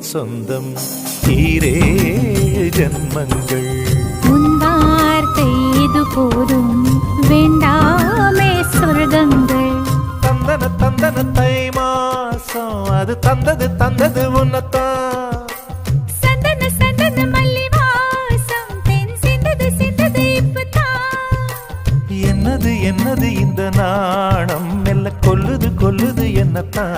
சொந்தம் ஈரே ஜன்மங்கள். உன் வார்த்தை இது போதும் வேண்டாமே சொர்க்கங்கள். தந்தன தந்தன தை மாசம் அது தந்தது உன்னத்தான். சந்தன சந்தன மல்லி வாசம் தென் சிந்தது இப்பதான். என்னது இந்த நாணம் மெல்ல கொல்லுது என்னத்தான்.